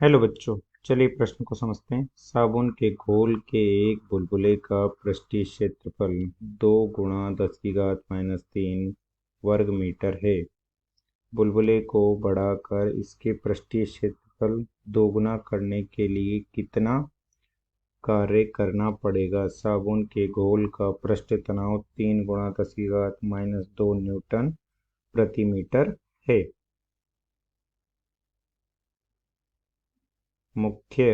Hello बच्चों। चलिए प्रश्न को समझते हैं। साबुन के घोल के एक बुलबुले का पृष्ठीय क्षेत्रफल 2 × 10⁻³ वर्ग मीटर है। बुलबुले को बढ़ाकर इसके पृष्ठीय क्षेत्रफल दोगुना करने के लिए कितना कार्य करना पड़ेगा? साबुन के घोल का पृष्ठ तनाव 3 × 10⁻² न्यूटन प्रति मीटर है। मुख्य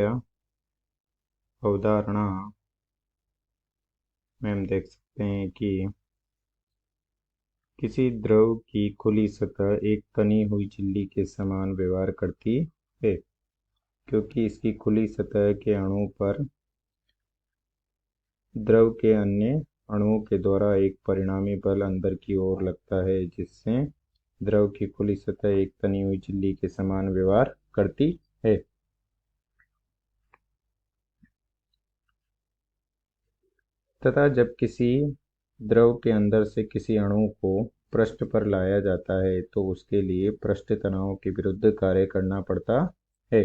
अवधारणा में हम देख सकते हैं कि किसी द्रव की खुली सतह एक तनी हुई झिल्ली के समान व्यवहार करती है, क्योंकि इसकी खुली सतह के अणु पर द्रव के अन्य अणुओं के द्वारा एक परिणामी बल अंदर की ओर लगता है, जिससे द्रव की खुली सतह एक तनी हुई झिल्ली के समान व्यवहार करती है। तथा जब किसी द्रव के अंदर से किसी अणु को पृष्ठ पर लाया जाता है तो उसके लिए पृष्ठ तनाव के विरुद्ध कार्य करना पड़ता है,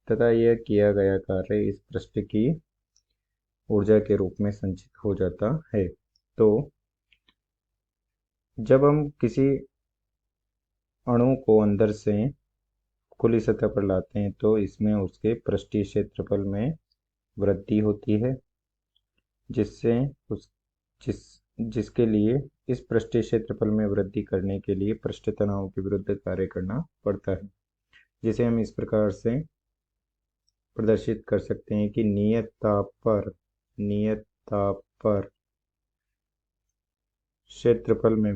तथा यह किया गया कार्य इस पृष्ठ की ऊर्जा के रूप में संचित हो जाता है। तो जब हम किसी अणु को अंदर से खुली सतह पर लाते हैं तो इसमें उसके पृष्ठीय क्षेत्रफल में वृद्धि होती है, जिससे जिसके लिए इस पृष्ठीय क्षेत्रफल में वृद्धि करने के लिए पृष्ठ तनाव के विरुद्ध कार्य करना पड़ता है, जिसे हम इस प्रकार से प्रदर्शित कर सकते हैं कि नियत ताप पर क्षेत्रफल में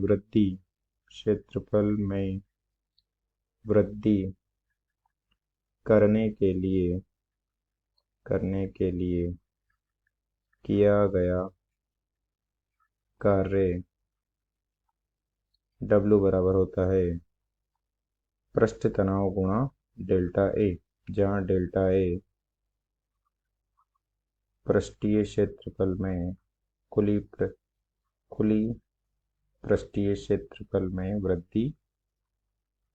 वृद्धि करने के लिए किया गया कार्य W बराबर होता है पृष्ठ तनाव गुणा डेल्टा ए, जहाँ डेल्टा ए पृष्ठीय क्षेत्रफल में खुली पृष्ठीय क्षेत्रफल में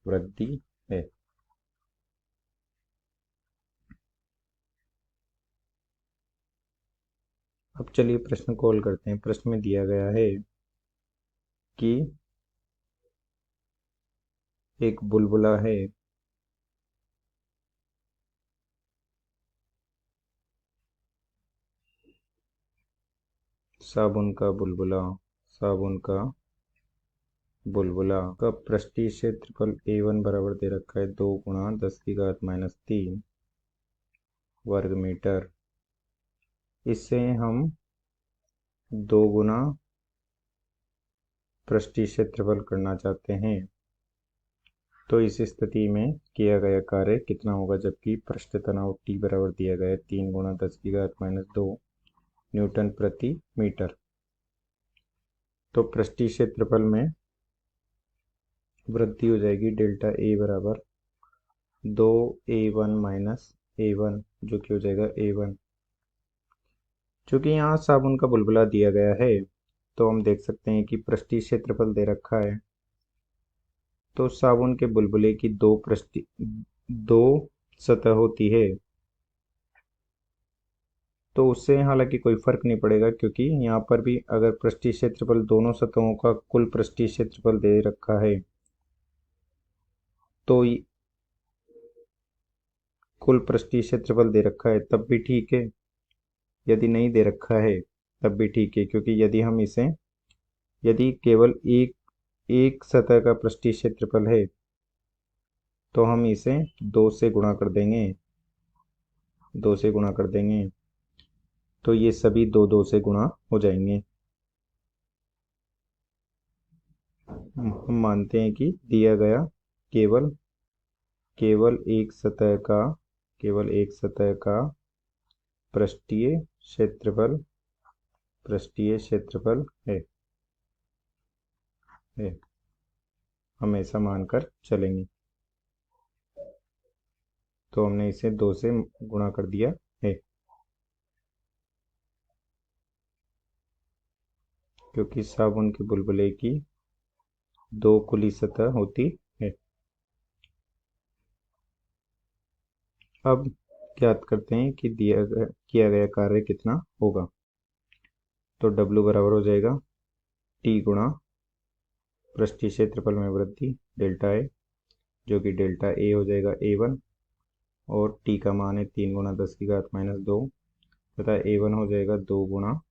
वृद्धि है। अब चलिए प्रश्न को हल करते हैं। प्रश्न में दिया गया है कि एक बुलबुला है साबुन का बुलबुला का पृष्ठीय क्षेत्रफल A1 बराबर दे रखा है 2 × 10⁻³ वर्ग मीटर। इससे हम 2 गुना पृष्ठीय क्षेत्रफल करना चाहते हैं, तो इस स्थिति में किया गया कार्य कितना होगा? जबकि पृष्ठ तनाव T बराबर दिया गया है 3 × 10⁻² न्यूटन प्रति मीटर। तो पृष्ठीय क्षेत्रफल में वृद्धि हो जाएगी डेल्टा ए बराबर 2A1 - A1, जो कि हो जाएगा A1। चूंकि यहाँ साबुन का बुलबुला दिया गया है तो हम देख सकते हैं कि पृष्ठीय क्षेत्रफल दे रखा है, तो साबुन के बुलबुले की दो सतह होती है, तो उससे हालांकि कोई फर्क नहीं पड़ेगा, क्योंकि यहाँ पर भी अगर पृष्ठीय क्षेत्रफल दोनों सतहों का कुल पृष्ठीय क्षेत्रफल दे रखा है तो कुल पृष्ठीय क्षेत्रफल दे रखा है तब भी ठीक है, यदि नहीं दे रखा है तब भी ठीक है, क्योंकि यदि केवल एक सतह का पृष्ठीय क्षेत्रफल है तो हम इसे 2 से गुणा कर देंगे, तो ये सभी 2 से गुणा हो जाएंगे। हम मानते हैं कि दिया गया केवल एक सतह का पृष्ठीय क्षेत्रफल है, हम ऐसा मानकर चलेंगे। तो हमने इसे 2 से गुणा कर दिया है, क्योंकि साबुन के बुलबुले की 2 खुली सतह होती है। अब ज्ञात करते हैं कि किया गया कार्य कितना होगा। तो W बराबर हो जाएगा T गुणा पृष्ठीय क्षेत्रफल में वृद्धि डेल्टा ए, जो कि डेल्टा ए हो जाएगा A1, और T का मान है 3 गुणा 10⁻², तथा A1 हो जाएगा 2 गुणा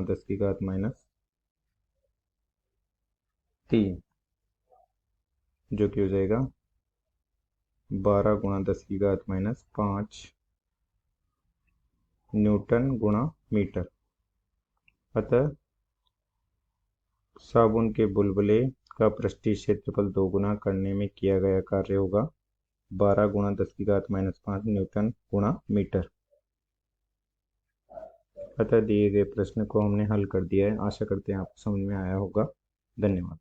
10⁻3, जो कि हो जाएगा 12 गुणा 10⁻5 न्यूटन गुणा मीटर। अतः साबुन के बुलबुले का पृष्ठीय क्षेत्रफल 2 गुना करने में किया गया कार्य होगा 12 गुणा 10⁻5 न्यूटन गुणा मीटर। अतः दिए गए प्रश्न को हमने हल कर दिया है। आशा करते हैं आपको समझ में आया होगा। धन्यवाद।